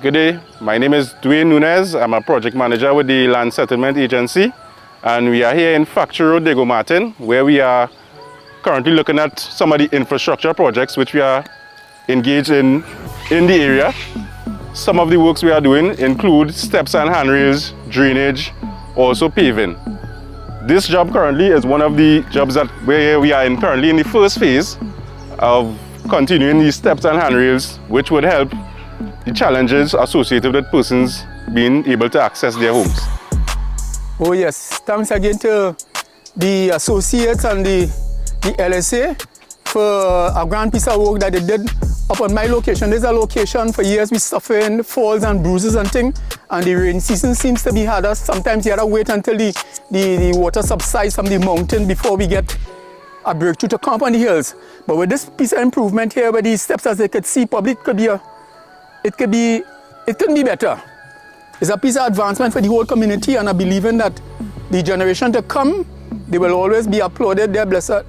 Good day, my name is Dwayne Nunez. I'm a project manager with the Land Settlement Agency, and we are here in Factory Road, Diego Martin, where we are currently looking at some of the infrastructure projects which we are engaged in the area. Some of the works we are doing include steps and handrails, drainage, also paving. This job currently is one of the jobs that we are currently in the first phase of continuing these steps and handrails, which would help the challenges associated with persons being able to access their homes. Oh yes, thanks again to the associates and the LSA for a grand piece of work that they did up on my location. There's a location for years we suffering falls and bruises and things, and the rain season seems to be harder. Sometimes you have to wait until the water subsides from the mountain before we get a breakthrough to come up on the hills. But with this piece of improvement here, where these steps, as they could see, probably it couldn't be better. It's a piece of advancement for the whole community, and I believe in that the generation to come, they will always be applauded. They're blessed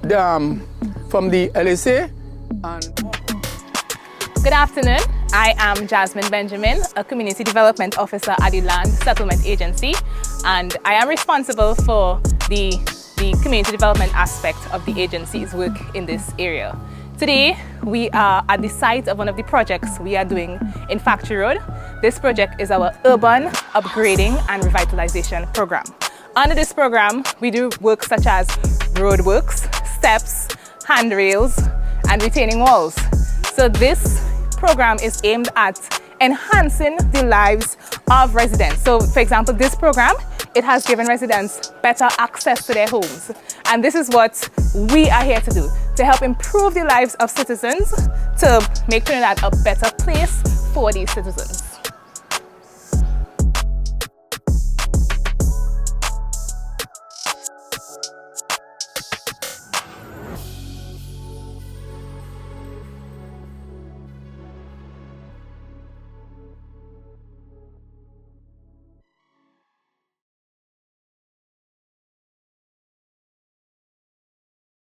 from the LSA. Good afternoon. I am Jasmine Benjamin, a Community Development Officer at the Land Settlement Agency, and I am responsible for the community development aspect of the agency's work in this area. Today, we are at the site of one of the projects we are doing in Factory Road. This project is our Urban Upgrading and Revitalization program. Under this program, we do work such as roadworks, steps, handrails, and retaining walls. So this program is aimed at enhancing the lives of residents. So for example, this program, it has given residents better access to their homes. And this is what we are here to do, to help improve the lives of citizens, to make Trinidad a better place for these citizens.